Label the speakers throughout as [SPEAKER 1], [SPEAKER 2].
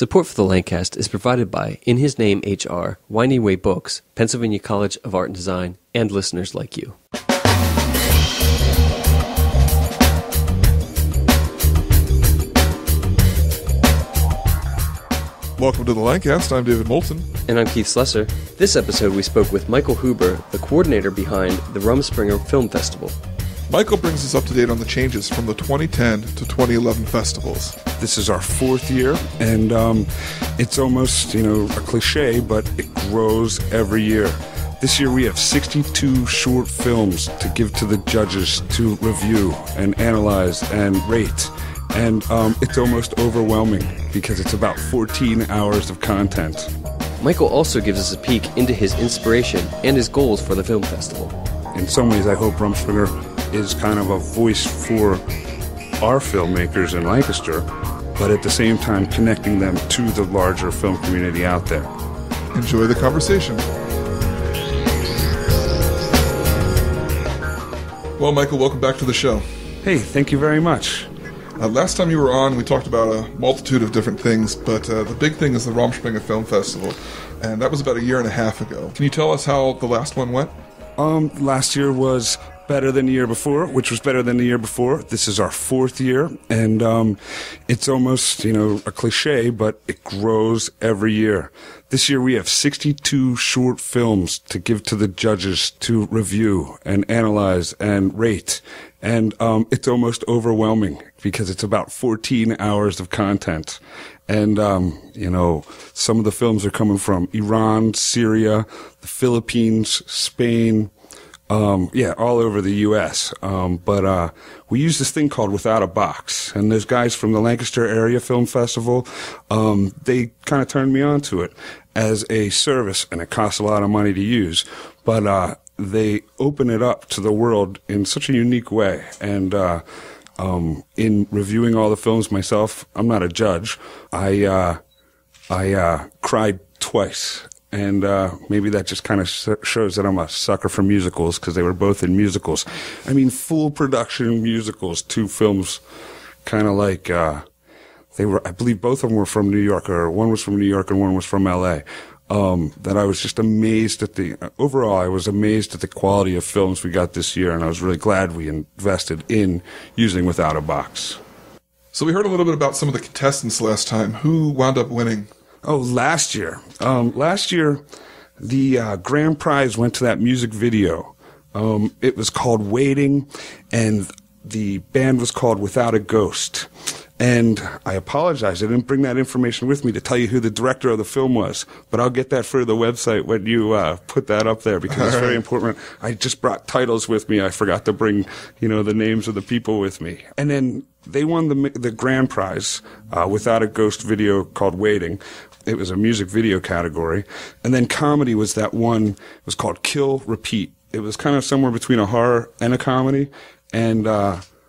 [SPEAKER 1] Support for the Lancast is provided by In His Name HR, Winding Way Books, Pennsylvania College of Art and Design, and listeners like you.
[SPEAKER 2] Welcome to the Lancast. I'm David Moulton.
[SPEAKER 1] And I'm Keith Slesser. This episode we spoke with Michael Hoober, the coordinator behind the Rumschpringe Film Festival.
[SPEAKER 2] Michael brings us up to date on the changes from the 2010 to 2011 festivals.
[SPEAKER 3] This is our fourth year, and it's almost, a cliche, but it grows every year. This year we have 62 short films to give to the judges to review and analyze and rate. And it's almost overwhelming because it's about 14 hours of content.
[SPEAKER 1] Michael also gives us a peek into his inspiration and his goals for the film festival.
[SPEAKER 3] In some ways, I hope Rumschpringe is kind of a voice for our filmmakers in Lancaster, but at the same time connecting them to the larger film community out there.
[SPEAKER 2] Enjoy the conversation. Well, Michael, welcome back to the show.
[SPEAKER 3] Hey, thank you very much.
[SPEAKER 2] Last time you were on, we talked about a multitude of different things, but the big thing is the Rumschpringe Film Festival, and that was about a year and a half ago. Can you tell us how the last one went?
[SPEAKER 3] Last year was better than the year before, which was better than the year before. This is our fourth year, and it's almost, a cliche, but it grows every year. This year we have 62 short films to give to the judges to review and analyze and rate. And it's almost overwhelming because it's about 14 hours of content. And, some of the films are coming from Iran, Syria, the Philippines, Spain, all over the U.S. But we use this thing called Without a Box. And there's guys from the Lancaster Area Film Festival. They kind of turned me on to it as a service, and it costs a lot of money to use. But they open it up to the world in such a unique way. And in reviewing all the films myself, I'm not a judge. I cried twice. And maybe that just kind of shows that I'm a sucker for musicals, because they were both in musicals. I mean, full production musicals, two films, kind of like they were. I believe both of them were from New York, or one was from New York and one was from L.A. That I was just amazed at overall, I was amazed at the quality of films we got this year, and I was really glad we invested in using Without a Box.
[SPEAKER 2] So we heard a little bit about some of the contestants last time. Who wound up winning?
[SPEAKER 3] Oh, last year. The grand prize went to that music video. It was called Waiting, and the band was called Without a Ghost. And I apologize, I didn't bring that information with me to tell you who the director of the film was, but I'll get that for the website when you put that up there, because it's very important. I just brought titles with me. I forgot to bring, the names of the people with me. And then they won the grand prize, Without a Ghost video called Waiting. It was a music video category. And then comedy was that one, it was called Kill, Repeat. It was kind of somewhere between a horror and a comedy. And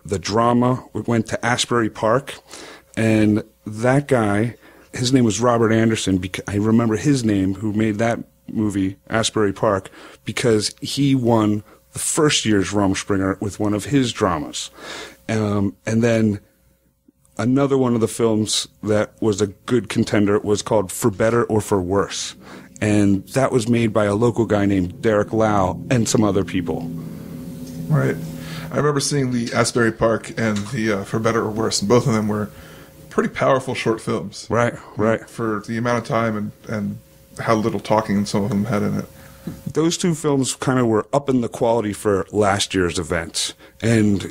[SPEAKER 3] the drama went to Asbury Park. And that guy, his name was Robert Anderson. I remember his name, who made that movie, Asbury Park, because he won the first year's Rumschpringe with one of his dramas. And then another one of the films that was a good contender was called For Better or For Worse. And that was made by a local guy named Derek Lau and some other people.
[SPEAKER 2] Right. I remember seeing the Asbury Park and the For Better or Worse, and both of them were pretty powerful short films.
[SPEAKER 3] Right.
[SPEAKER 2] For the amount of time and how little talking some of them had in it.
[SPEAKER 3] Those two films kind of were up in the quality for last year's events. And,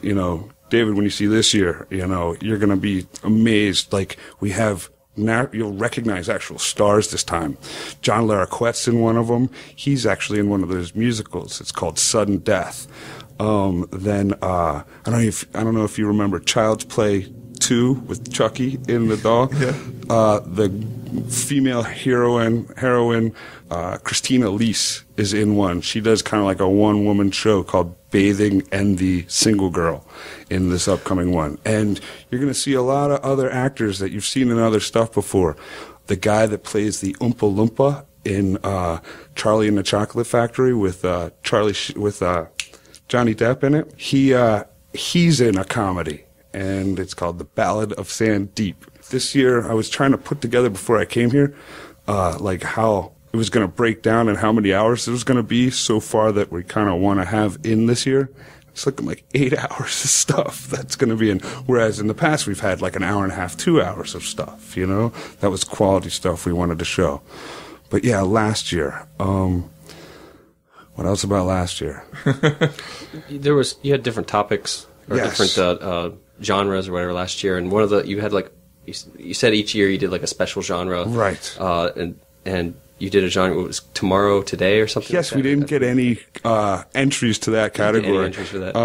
[SPEAKER 3] David, when you see this year, you're going to be amazed. Like, we have you'll recognize actual stars this time. John Larroquette's in one of them. He's actually in one of those musicals. It's called Sudden Death. Then I don't know if you remember Child's Play 2 with Chucky in the doll.
[SPEAKER 2] Yeah.
[SPEAKER 3] The female heroine, Christina Leese, is in one. She does kind of like a one-woman show called Bathing and the Single Girl in this upcoming one. And you're going to see a lot of other actors that you've seen in other stuff before. The guy that plays the Oompa Loompa in Charlie and the Chocolate Factory with Johnny Depp in it, he's in a comedy, and it's called The Ballad of Sandeep. this year I was trying to put together before I came here, like how it was going to break down and how many hours it was going to be so far that we kind of want to have in this year. It's looking like 8 hours of stuff that's going to be in. Whereas in the past, we've had like an hour and a half, 2 hours of stuff, you know? That was quality stuff we wanted to show. But yeah, last year. What else about last year?
[SPEAKER 1] You had different topics or different genres or whatever last year. And one of you had like, you said each year you did like a special genre.
[SPEAKER 3] Right.
[SPEAKER 1] And you did a genre, it was tomorrow, today, or something
[SPEAKER 3] Yes,
[SPEAKER 1] like that?
[SPEAKER 3] we didn't get any entries to that category.
[SPEAKER 1] Any entries for that?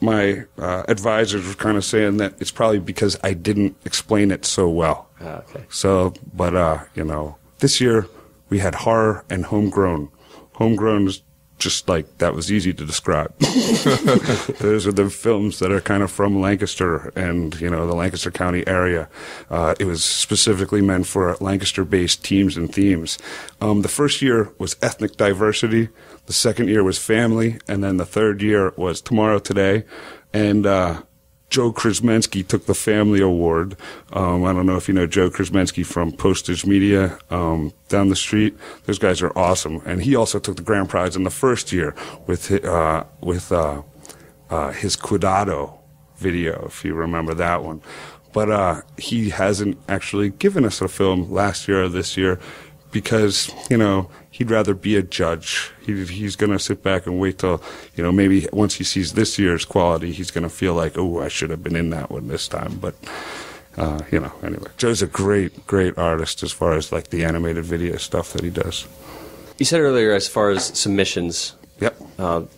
[SPEAKER 3] My advisors were kind of saying that it's probably because I didn't explain it so well.
[SPEAKER 1] Okay.
[SPEAKER 3] So, but, you know, this year we had horror and homegrown. Homegrown is just like, that was easy to describe. Those are the films that are kind of from Lancaster and, you know, the Lancaster County area. It was specifically meant for Lancaster-based teams and themes. The first year was ethnic diversity. The second year was family. And then the third year was Tomorrow Today. And, Joe Krasmensky took the Family Award. I don't know if you know Joe Krasmensky from Postage Media down the street. Those guys are awesome. And he also took the grand prize in the first year with his Cuidado video, if you remember that one. But he hasn't actually given us a film last year or this year because, you know, he'd rather be a judge. He's going to sit back and wait till, you know, maybe once he sees this year's quality, he's going to feel like, oh, I should have been in that one this time. But, you know, anyway. Joe's a great, great artist as far as, like, the animated video stuff that he does.
[SPEAKER 1] You said earlier as far as submissions.
[SPEAKER 3] Yep.
[SPEAKER 1] You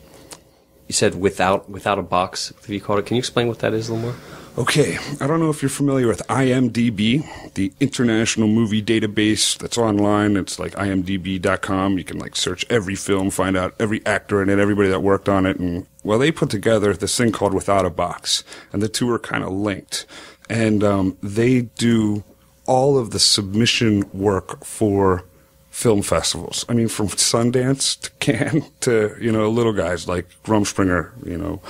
[SPEAKER 1] said without a box, if you called it. Can you explain what that is a little more?
[SPEAKER 3] Okay, I don't know if you're familiar with IMDb, the international movie database that's online. It's like imdb.com. You can like search every film, find out every actor in it, everybody that worked on it. And well, they put together this thing called Without a Box, and the two are kind of linked. And they do all of the submission work for film festivals. I mean, from Sundance to Cannes to, you know, little guys like Rumschpringe, you know,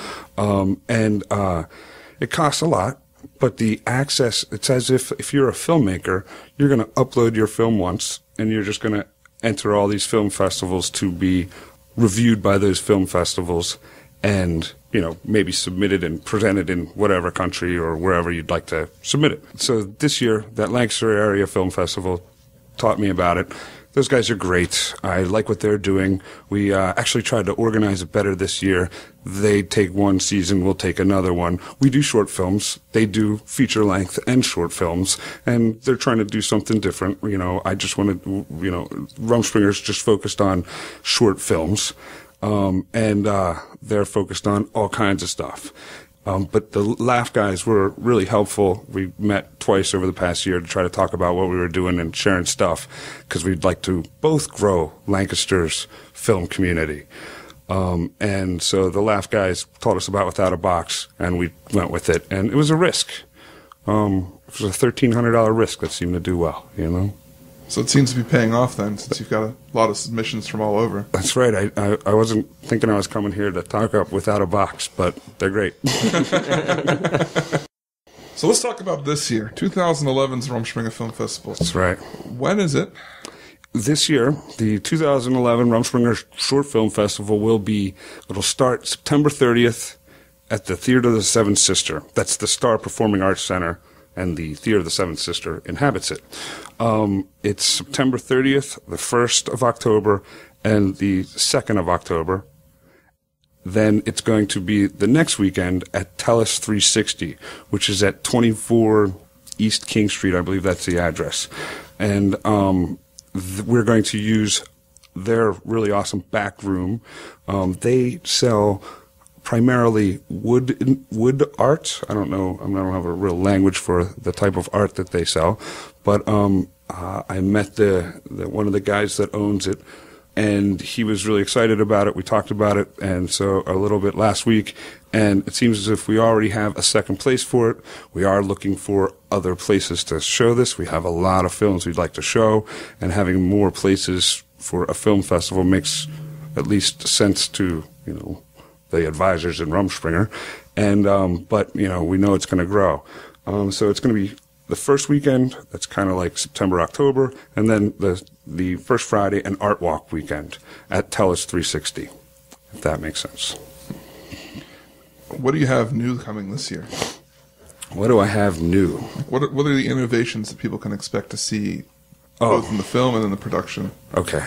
[SPEAKER 3] it costs a lot, but the access, it's as if you're a filmmaker, you're going to upload your film once, and you're just going to enter all these film festivals to be reviewed by those film festivals and, you know, maybe submitted and presented in whatever country or wherever you'd like to submit it. So this year, that Lancaster Area Film Festival taught me about it. Those guys are great. I like what they're doing. We actually tried to organize it better this year. They take one season, we'll take another one. We do short films. They do feature length and short films, and they're trying to do something different. You know, I just wanted, you know, Rumspringer's just focused on short films, and they're focused on all kinds of stuff. But the Laugh guys were really helpful. We met twice over the past year to try to talk about what we were doing and sharing stuff, because we'd like to both grow Lancaster's film community. And so the Laugh guys taught us about Without a Box, and we went with it. And it was a risk. It was a $1,300 risk that seemed to do well, you know?
[SPEAKER 2] So it seems to be paying off then, since you've got a lot of submissions from all over.
[SPEAKER 3] That's right. I wasn't thinking I was coming here to talk up Without a Box, but they're great.
[SPEAKER 2] So let's talk about this year, 2011's Rumspringe Film Festival.
[SPEAKER 3] That's right.
[SPEAKER 2] When is it?
[SPEAKER 3] This year, the 2011 Rumspringe Short Film Festival it'll start September 30th at the Theater of the Seventh Sister. That's the Star Performing Arts Center, and the Theater of the Seventh Sister inhabits it. It's September 30th, the 1st of October, and the 2nd of October. Then it's going to be the next weekend at Telus 360, which is at 24 East King Street. I believe that's the address. And we're going to use their really awesome back room. They sell primarily wood art. I don't have a real language for the type of art that they sell, but I met one of the guys that owns it, and he was really excited about it. We talked about it, and so a little bit last week, and it seems as if we already have a second place for it. We are looking for other places to show this. We have a lot of films we'd like to show, and having more places for a film festival makes at least sense to, you know, the advisors in Rumspringe. And but, you know, we know it's going to grow. So it's going to be the first weekend, that's kind of like September, October, and then the first Friday, an art walk weekend at Tellus 360, if that makes sense.
[SPEAKER 2] What do you have new coming this year?
[SPEAKER 3] What do I have new?
[SPEAKER 2] What are the innovations that people can expect to see, both in the film and in the production?
[SPEAKER 3] Okay.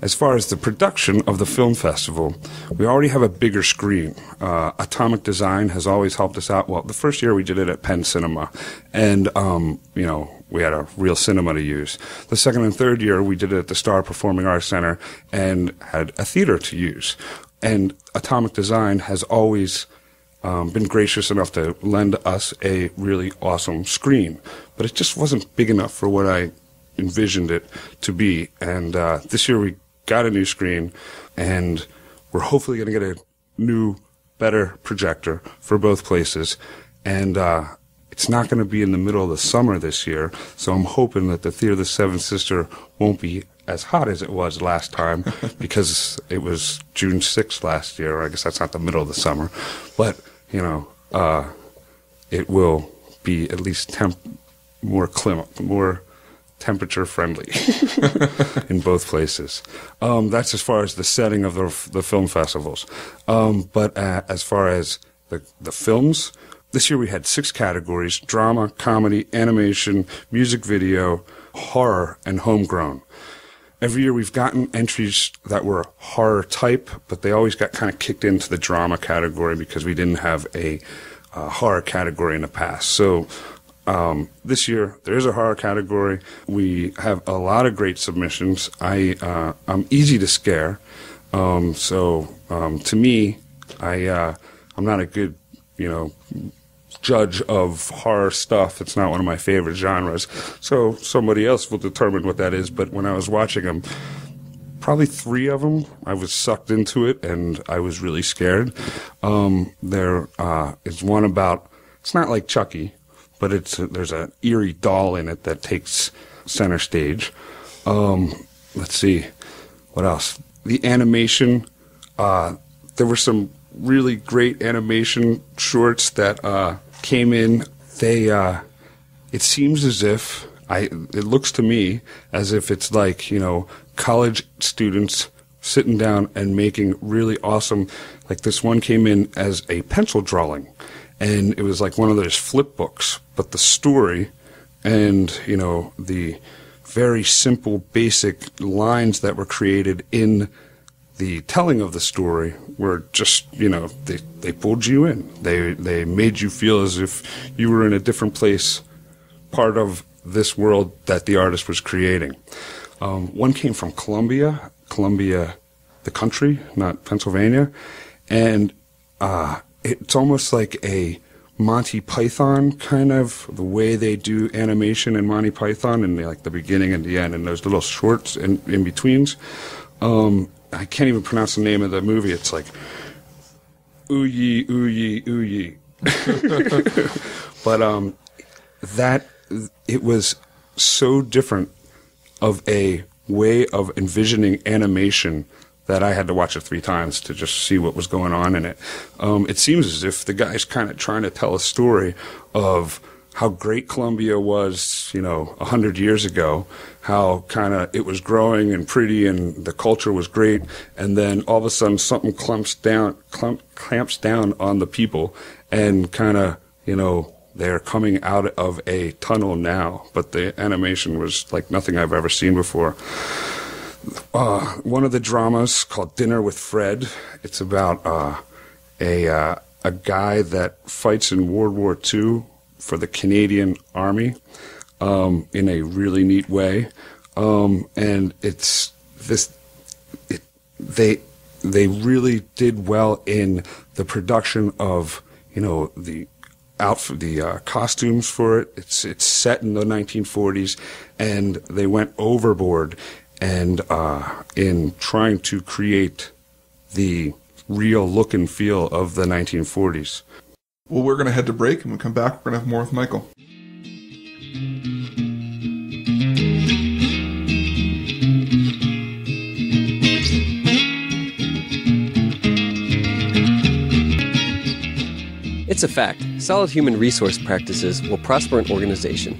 [SPEAKER 3] As far as the production of the film festival, we already have a bigger screen. Atomic Design has always helped us out. Well, the first year we did it at Penn Cinema, and we had a real cinema to use. The second and third year we did it at the Star Performing Arts Center and had a theater to use. And Atomic Design has always been gracious enough to lend us a really awesome screen, but it just wasn't big enough for what I envisioned it to be. And this year we got a new screen, and we're hopefully going to get a new, better projector for both places. And it's not going to be in the middle of the summer this year, so I'm hoping that the Theater of the Seventh Sister won't be as hot as it was last time, because it was June 6th last year. I guess that's not the middle of the summer, but it will be at least more temperature friendly in both places. That's as far as the setting of the film festivals. But as far as the films, this year we had 6 categories: drama, comedy, animation, music video, horror, and homegrown. Every year we've gotten entries that were horror type, but they always got kind of kicked into the drama category because we didn't have a horror category in the past. So this year there is a horror category. We have a lot of great submissions. I'm easy to scare, so to me, I'm not a good judge of horror stuff. It's not one of my favorite genres, so somebody else will determine what that is. But when I was watching them, probably 3 of them, I was sucked into it, and I was really scared. There is one about, it's not like Chucky, but there's an eerie doll in it that takes center stage. Let's see, what else? The animation, there were some really great animation shorts that came in. It seems as if, it looks to me as if it's like, college students sitting down and making really awesome, like this one came in as a pencil drawing, and it was like one of those flip books, but the story and, the very simple, basic lines that were created in the telling of the story were just, they pulled you in. They made you feel as if you were in a different place, part of this world that the artist was creating. One came from Columbia, the country, not Pennsylvania, and it's almost like a Monty Python kind of, the way they do animation in Monty Python, and like the beginning and the end, and those little shorts in betweens. I can't even pronounce the name of the movie. It's like ooh yee, ooh yee, ooh yee. But it was so different of a way of envisioning animation that I had to watch it 3 times to just see what was going on in it. It seems as if the guy's kind of trying to tell a story of how great Columbia was, 100 years ago, how kind of it was growing and pretty and the culture was great, and then all of a sudden something clamps down on the people, and kind of, they're coming out of a tunnel now, but the animation was like nothing I've ever seen before. One of the dramas called Dinner with Fred, it's about a guy that fights in World War II for the Canadian Army in a really neat way, and they really did well in the production of the outfit, the costumes for it. It's set in the 1940s, and they went overboard and in trying to create the real look and feel of the 1940s.
[SPEAKER 2] Well, we're going to head to break, and when we come back, we're going to have more with Michael.
[SPEAKER 1] It's It's a fact. Solid human resource practices will prosper an organization.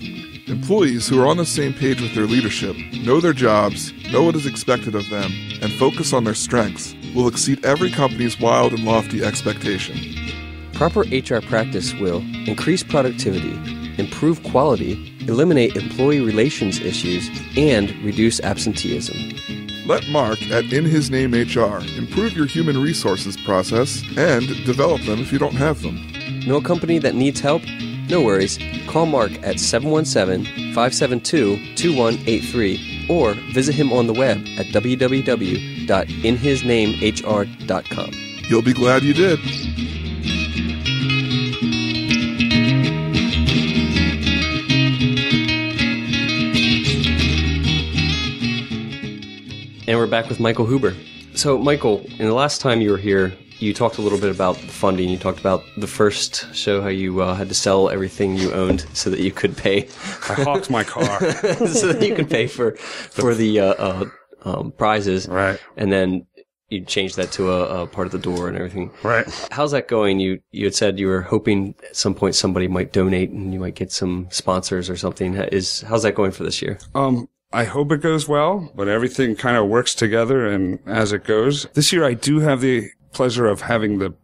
[SPEAKER 2] Employees who are on the same page with their leadership, know their jobs, know what is expected of them, and focus on their strengths will exceed every company's wild and lofty expectation.
[SPEAKER 1] Proper HR practice will increase productivity, improve quality, eliminate employee relations issues, and reduce absenteeism.
[SPEAKER 2] Let Mark at In His Name HR improve your human resources process and develop them if you don't have them.
[SPEAKER 1] Know a company that needs help? No worries. Call Mark at 717-572-2183 or visit him on the web at www.inhisnamehr.com.
[SPEAKER 2] You'll be glad you did.
[SPEAKER 1] And we're back with Michael Hoober. So, Michael, in the last time you were here, you talked a little bit about the funding. You talked about the first show, how you had to sell everything you owned so that you could pay.
[SPEAKER 3] I hawked my car.
[SPEAKER 1] So that you could pay for the prizes.
[SPEAKER 3] Right.
[SPEAKER 1] And then you changed that to a part of the door and everything.
[SPEAKER 3] Right.
[SPEAKER 1] How's that going? You had said you were hoping at some point somebody might donate and you might get some sponsors or something. How's that going for this year?
[SPEAKER 3] I hope it goes well, but everything kind of works together and as it goes. This year I do have the pleasure of having the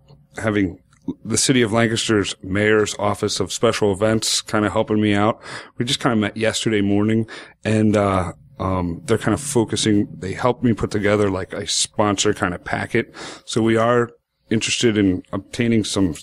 [SPEAKER 3] city of Lancaster's mayor's office of special events kind of helping me out. We just kind of met yesterday morning and they're kind of focusing, they helped me put together like a sponsor kind of packet. So we are interested in obtaining some,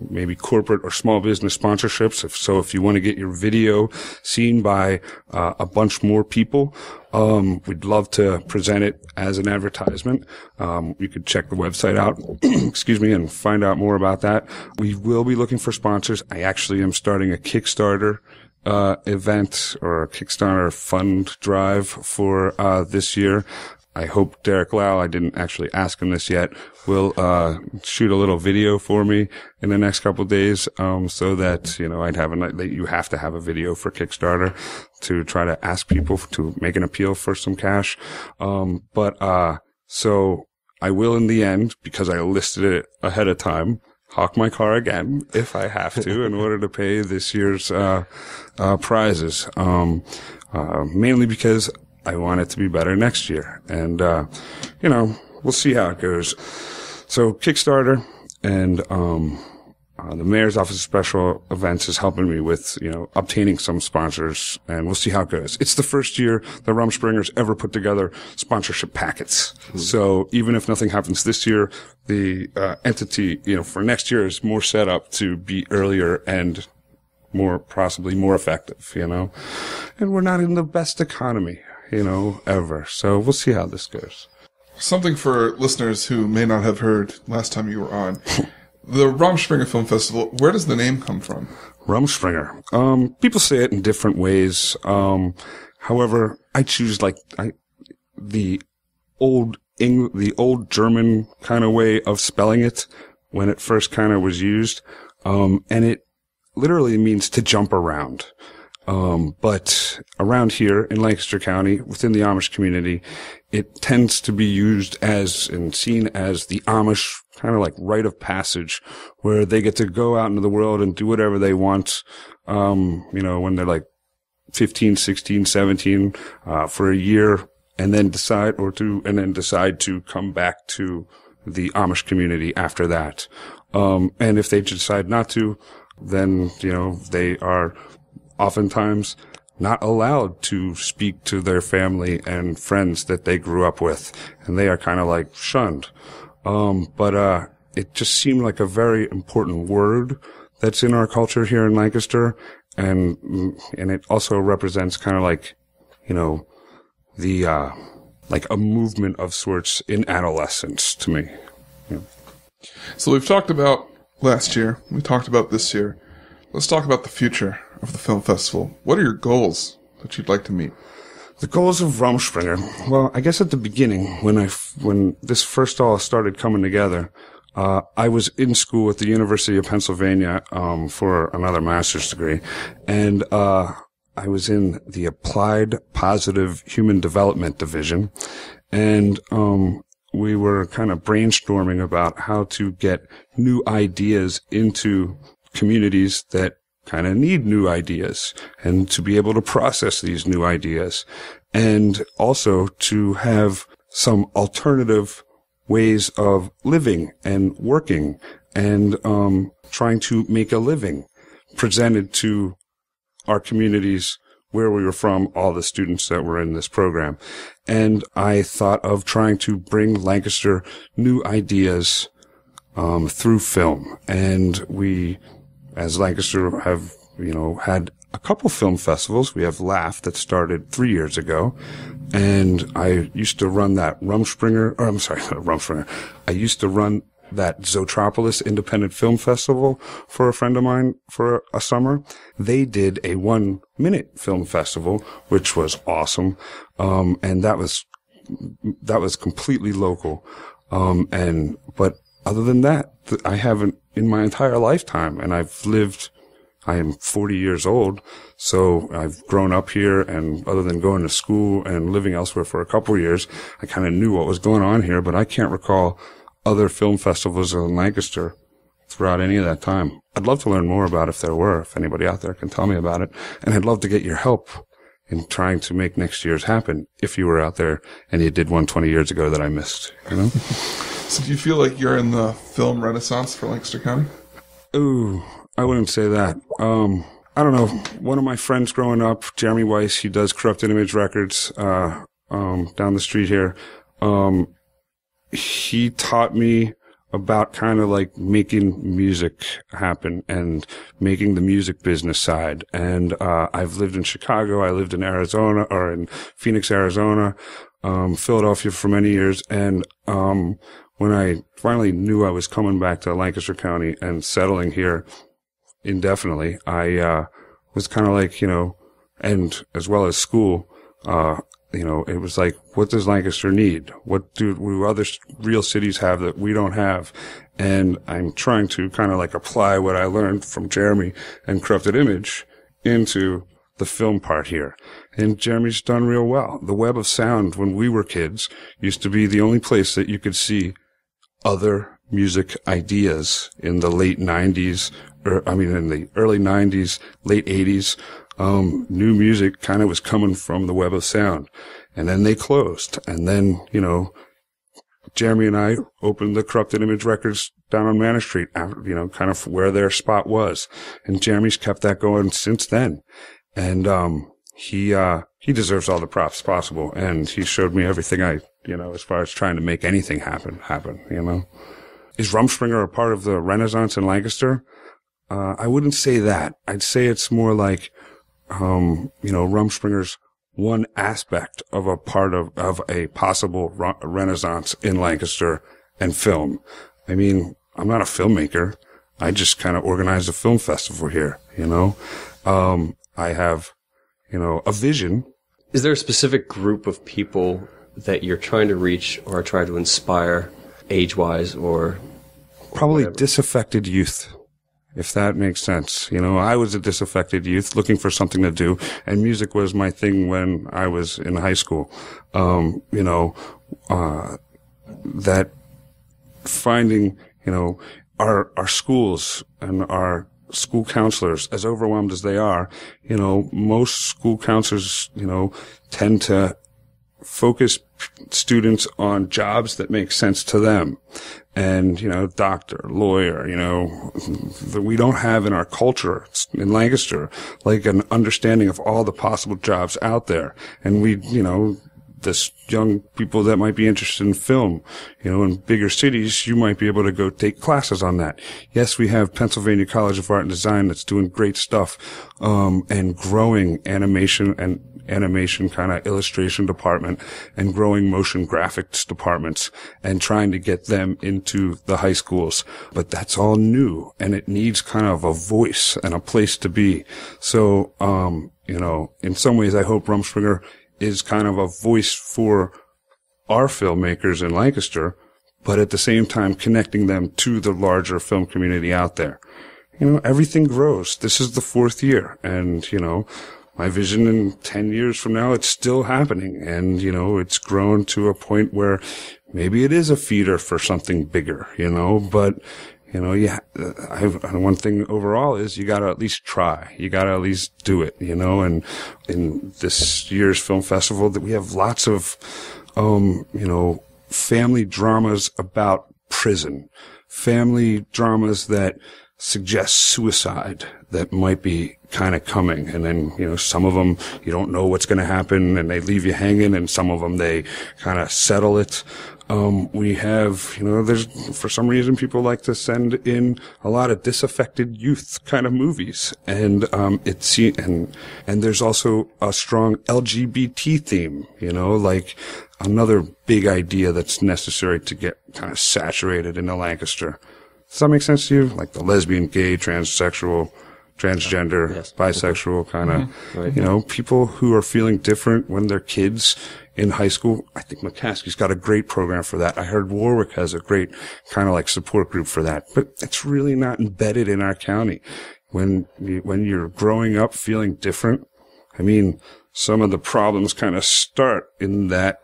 [SPEAKER 3] maybe corporate or small business sponsorships. If you want to get your video seen by a bunch more people, we'd love to present it as an advertisement. You could check the website out, and find out more about that. We will be looking for sponsors. I actually am starting a Kickstarter event or a Kickstarter fund drive for this year. I hope Derek Lau, I didn't actually ask him this yet, will shoot a little video for me in the next couple of days, so that, I'd have that you have to have a video for Kickstarter to try to ask people to make an appeal for some cash. So I will in the end, because I listed it ahead of time, hawk my car again if I have to in order to pay this year's prizes. Mainly because I want it to be better next year. And, we'll see how it goes. So Kickstarter and, the mayor's office of special events is helping me with, obtaining some sponsors, and we'll see how it goes. It's the first year the Rumschpringers ever put together sponsorship packets. Mm-hmm. So even if nothing happens this year, the, entity, for next year is more set up to be earlier and possibly more effective, and we're not in the best economy, ever. So we'll see how this goes.
[SPEAKER 2] Something for listeners who may not have heard last time you were on. The Rumschpringe Film Festival, where does the name come from?
[SPEAKER 3] Rumschpringe. People say it in different ways. However, I choose the old German kind of way of spelling it when it first kind of was used. And it literally means to jump around. But around here in Lancaster County, within the Amish community, it tends to be used as and seen as the Amish kind of like rite of passage, where they get to go out into the world and do whatever they want, when they're like 15, 16, 17, for a year, and then decide to come back to the Amish community after that. And if they decide not to, then, they are oftentimes not allowed to speak to their family and friends that they grew up with, and they are kind of like shunned. But it just seemed like a very important word that's in our culture here in Lancaster, and it also represents kind of like, like a movement of sorts in adolescence to me.
[SPEAKER 2] So we've talked about last year, we talked about this year. Let's talk about the future of the film festival. What are your goals that you'd like to meet?
[SPEAKER 3] The goals of Rumschpringe. Well, I guess at the beginning, when this first all started coming together, I was in school at the University of Pennsylvania, for another master's degree. And, I was in the Applied Positive Human Development Division. And, we were kind of brainstorming about how to get new ideas into communities that kind of need new ideas, and to be able to process these new ideas, and also to have some alternative ways of living and working and trying to make a living presented to our communities where we were from, all the students that were in this program. And I thought of trying to bring Lancaster new ideas through film. And we, as Lancaster, have, had a couple film festivals. We have Laugh that started 3 years ago. And I used to run that Rumschpringe, I used to run that Zotropolis Independent Film Festival for a friend of mine for a summer. They did a 1-minute film festival, which was awesome. And that was completely local. But other than that, I haven't in my entire lifetime, and I am 40 years old, so I've grown up here, and other than going to school and living elsewhere for a couple of years, I kind of knew what was going on here, but I can't recall other film festivals in Lancaster throughout any of that time. I'd love to learn more about if anybody out there can tell me about it, and I'd love to get your help in trying to make next year's happen if you were out there and you did one 20 years ago that I missed,
[SPEAKER 2] So do you feel like you're in the film renaissance for Lancaster County?
[SPEAKER 3] Ooh, I wouldn't say that. I don't know. One of my friends growing up, Jeremy Weiss, he does Corrupted Image Records, down the street here. He taught me about kind of like making music happen and making the music business side. And, I've lived in Chicago. I lived in Arizona, or in Phoenix, Arizona, Philadelphia for many years. And, when I finally knew I was coming back to Lancaster County and settling here indefinitely, I, was kind of like, and as well as school, it was like, what does Lancaster need? What do other real cities have that we don't have? And I'm trying to kind of like apply what I learned from Jeremy and Corrupted Image into the film part here. And Jeremy's done real well. The Web of Sound, when we were kids, used to be the only place that you could see other music ideas in the late 90s, in the early 90s, late 80s. New music kind of was coming from the Web of Sound. And then they closed. And then, Jeremy and I opened the Corrupted Image Records down on Manor Street, kind of where their spot was. And Jeremy's kept that going since then. And, he deserves all the props possible. And he showed me everything as far as trying to make anything happen. Is Rumschpringe a part of the Renaissance in Lancaster? I wouldn't say that. I'd say it's more like, Rumschpringer's one aspect of a part of a possible renaissance in Lancaster and film. I mean, I'm not a filmmaker. I just kind of organize a film festival here, I have, a vision.
[SPEAKER 1] Is there a specific group of people that you're trying to reach or try to inspire age-wise or
[SPEAKER 3] probably
[SPEAKER 1] whatever?
[SPEAKER 3] Disaffected youth, if that makes sense. I was a disaffected youth looking for something to do, and music was my thing when I was in high school. That finding, our schools and our school counselors, as overwhelmed as they are, most school counselors, tend to focus students on jobs that make sense to them. And, doctor, lawyer, that we don't have in our culture in Lancaster, like an understanding of all the possible jobs out there. And we, this young people that might be interested in film, in bigger cities, you might be able to go take classes on that. Yes, we have Pennsylvania College of Art and Design that's doing great stuff, and growing animation kind of illustration department and growing motion graphics departments and trying to get them into the high schools. But that's all new, and it needs kind of a voice and a place to be. So, in some ways I hope Rumschpringe is kind of a voice for our filmmakers in Lancaster, but at the same time connecting them to the larger film community out there. Everything grows. This is the 4th year, and, my vision in 10 years from now, it's still happening. And, it's grown to a point where maybe it is a feeder for something bigger, but, one thing overall is you gotta at least try. You gotta at least do it, and in this year's film festival that we have lots of, family dramas about prison, family dramas that suggest suicide that might be kind of coming. And then, some of them, you don't know what's going to happen and they leave you hanging, and some of them, they kind of settle it. We have, there's, for some reason, people like to send in a lot of disaffected youth kind of movies. And, and there's also a strong LGBT theme, like another big idea that's necessary to get kind of saturated into Lancaster. Does that make sense to you? Like the lesbian, gay, transsexual, transgender, yes, bisexual kind of, right. People who are feeling different when they're kids in high school. I think McCaskey's got a great program for that. I heard Warwick has a great kind of like support group for that, but it's really not embedded in our county. When you're growing up feeling different, some of the problems kind of start in that,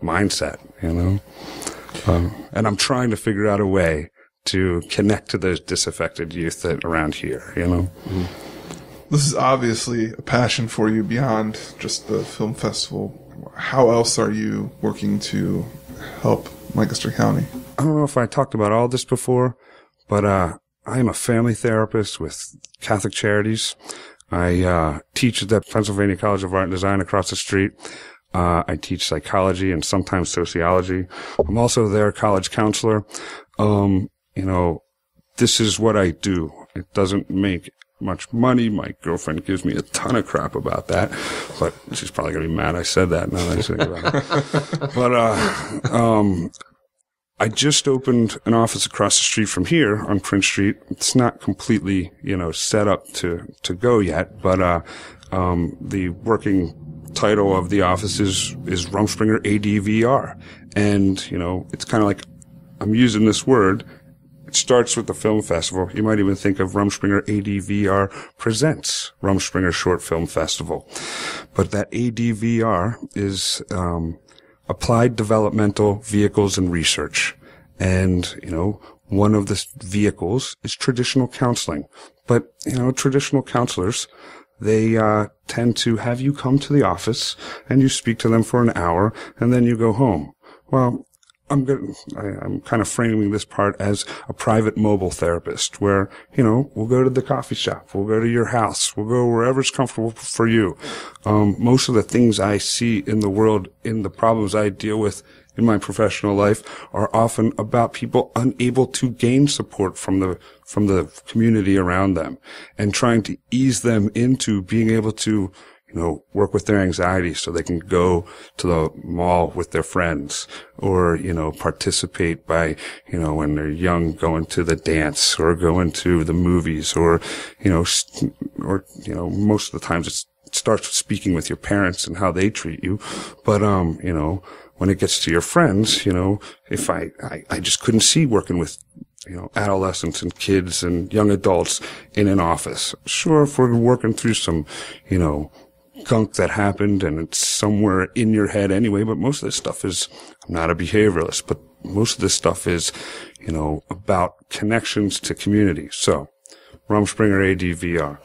[SPEAKER 3] mindset, and I'm trying to figure out a way to connect to those disaffected youth that around here, Mm-hmm.
[SPEAKER 2] This is obviously a passion for you beyond just the film festival. How else are you working to help Lancaster County?
[SPEAKER 3] I don't know if I talked about all this before, but I am a family therapist with Catholic Charities. I teach at the Pennsylvania College of Art and Design across the street. I teach psychology and sometimes sociology. I'm also their college counselor. This is what I do. It doesn't make much money. My girlfriend gives me a ton of crap about that, but she's probably going to be mad I said that now that I think about it. But, I just opened an office across the street from here on Prince Street. It's not completely, set up to go yet, but, the working title of the office is Rumschpringe ADVR. And, it's kind of like, I'm using this word. It starts with the film festival. You might even think of Rumschpringe ADVR Presents Rumschpringe Short Film Festival. But that ADVR is, Applied Developmental Vehicles and Research. And, one of the vehicles is traditional counseling. But, traditional counselors, they tend to have you come to the office and you speak to them for an hour and then you go home. Well, I'm kind of framing this part as a private mobile therapist where, we'll go to the coffee shop, we'll go to your house, we'll go wherever's comfortable for you. Most of the things I see in the world, in the problems I deal with in my professional life, are often about people unable to gain support from the community around them and trying to ease them into being able to work with their anxiety so they can go to the mall with their friends or, participate by, when they're young, going to the dance or going to the movies or, most of the times it starts with speaking with your parents and how they treat you. But, when it gets to your friends, if I just couldn't see working with, adolescents and kids and young adults in an office. Sure, if we're working through some, gunk that happened and it's somewhere in your head anyway, but most of this stuff is, I'm not a behavioralist, but most of this stuff is, about connections to community. So, Rumschpringe ADVR.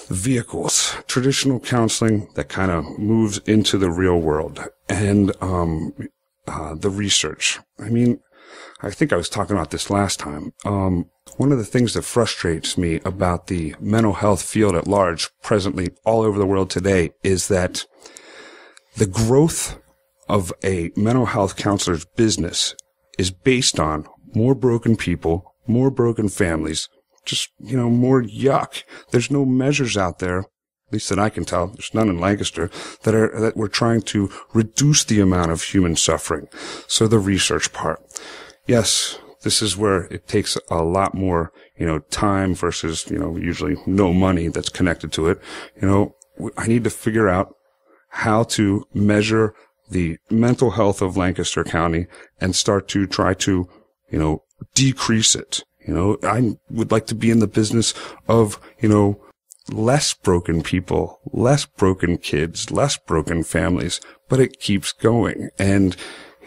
[SPEAKER 3] Vehicles, traditional counseling that kind of moves into the real world, and the research. I think I was talking about this last time. One of the things that frustrates me about the mental health field at large presently all over the world today is that the growth of a mental health counselor's business is based on more broken people, more broken families, just, more yuck. There's no measures out there, at least that I can tell, there's none in Lancaster, that we're trying to reduce the amount of human suffering. So the research part. Yes, this is where it takes a lot more, time versus, usually no money that's connected to it. I need to figure out how to measure the mental health of Lancaster County and start to try to, decrease it. I would like to be in the business of, less broken people, less broken kids, less broken families, but it keeps going. And,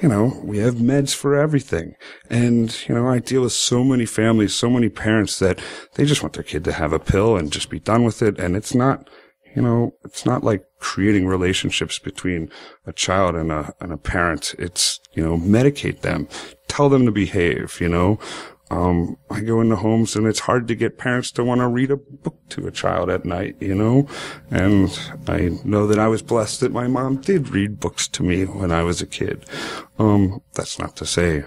[SPEAKER 3] we have meds for everything. And, I deal with so many families, so many parents that they just want their kid to have a pill and just be done with it. And it's not, it's not like creating relationships between a child and a parent. It's, medicate them, tell them to behave, I go into homes and it's hard to get parents to want to read a book to a child at night, and I know that I was blessed that my mom did read books to me when I was a kid. That's not to say,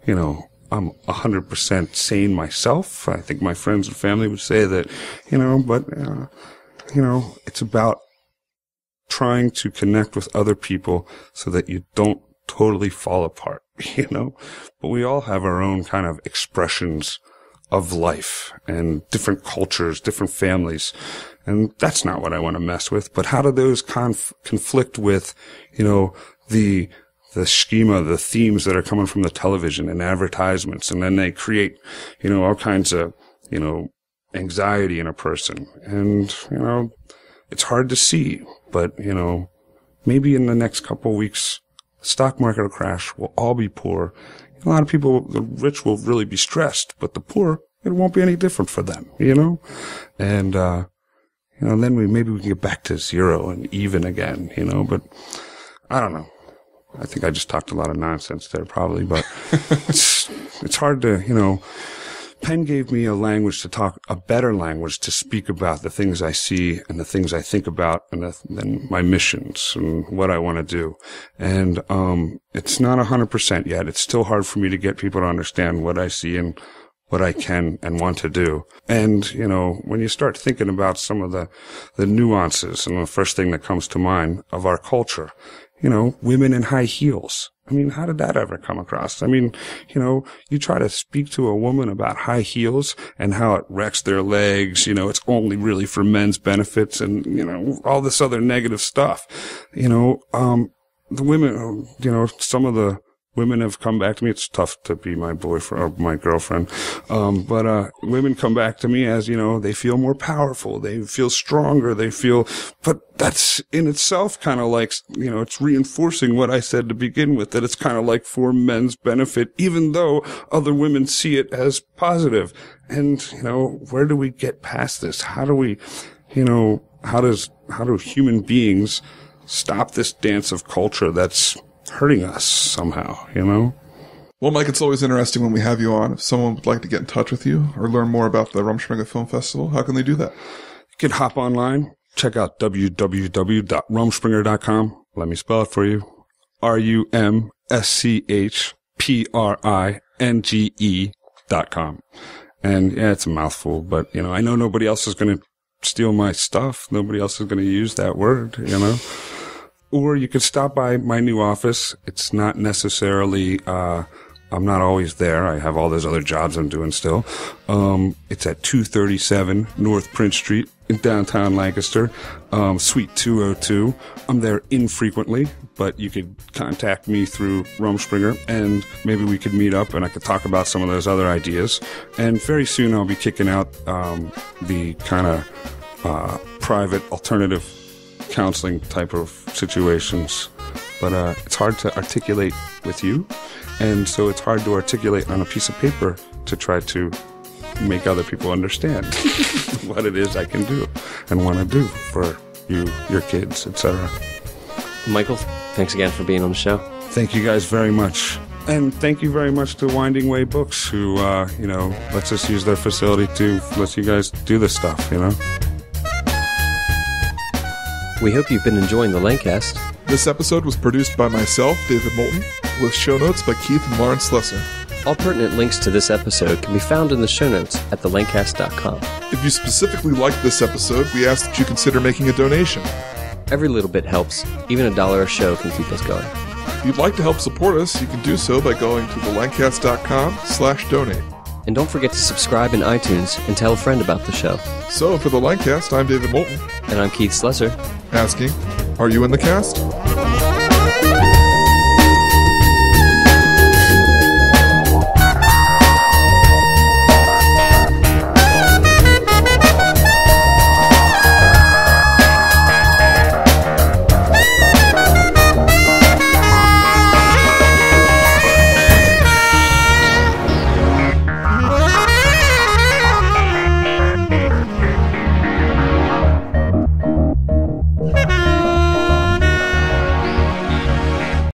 [SPEAKER 3] I'm 100% sane myself. I think my friends and family would say that, but, it's about trying to connect with other people so that you don't totally fall apart, but we all have our own kind of expressions of life and different cultures, different families. And that's not what I want to mess with. But how do those conflict with, the schema, the themes that are coming from the television and advertisements? And then they create, all kinds of, anxiety in a person. And, it's hard to see, but, maybe in the next couple of weeks, the stock market will crash. We'll all be poor. A lot of people, the rich will really be stressed, but the poor, it won't be any different for them, And, then maybe we can get back to zero and even again, but I don't know. I think I just talked a lot of nonsense there probably, but it's hard to, Penn gave me a better language to speak about the things I see and the things I think about and then my missions and what I want to do. And, it's not 100% yet. It's still hard for me to get people to understand what I see and what I can and want to do. And, when you start thinking about some of the nuances and the first thing that comes to mind of our culture, women in high heels. I mean, how did that ever come across? I mean, you try to speak to a woman about high heels and how it wrecks their legs, it's only really for men's benefits and, all this other negative stuff. The women, some of the women have come back to me. It's tough to be my boyfriend or my girlfriend. But women come back to me as, they feel more powerful. They feel stronger. But that's in itself kind of like, it's reinforcing what I said to begin with, that it's kind of like for men's benefit, even though other women see it as positive. And, where do we get past this? How do we, how do human beings stop this dance of culture that's hurting us somehow,
[SPEAKER 2] Well, Mike, it's always interesting when we have you on. If someone would like to get in touch with you or learn more about the Rumschpringe Film Festival, how can they do that?
[SPEAKER 3] You can hop online, check out www.rumschpringer.com. Let me spell it for you. RUMSCHPRINGE.com. And yeah, it's a mouthful, but I know nobody else is going to steal my stuff. Nobody else is going to use that word, Or you could stop by my new office. It's not necessarily, I'm not always there. I have all those other jobs I'm doing still. It's at 237 North Prince Street in downtown Lancaster, Suite 202. I'm there infrequently, but you could contact me through Rumschpringe and maybe we could meet up and I could talk about some of those other ideas. And very soon I'll be kicking out, the kind of, private alternative counseling type of situations, but it's hard to articulate with you, and so it's hard to articulate on a piece of paper to try to make other people understand what it is I can do and want to do for you, your kids, etc.
[SPEAKER 1] Michael, thanks again for being on the show.
[SPEAKER 3] Thank you guys very much. And thank you very much to Winding Way Books, who, lets us use their facility to let you guys do this stuff,
[SPEAKER 1] We hope you've been enjoying the Lancast.
[SPEAKER 2] This episode was produced by myself, David Moulton, with show notes by Keith and Lauren Slesser.
[SPEAKER 1] All pertinent links to this episode can be found in the show notes at thelancast.com.
[SPEAKER 2] If you specifically liked this episode, we ask that you consider making a donation.
[SPEAKER 1] Every little bit helps. Even $1 a show can keep us going.
[SPEAKER 2] If you'd like to help support us, you can do so by going to thelancast.com/donate.
[SPEAKER 1] And don't forget to subscribe in iTunes and tell a friend about the show.
[SPEAKER 2] So, for the Lancast, I'm David Moulton.
[SPEAKER 1] And I'm Keith Slesser.
[SPEAKER 2] Asking, are you in the cast?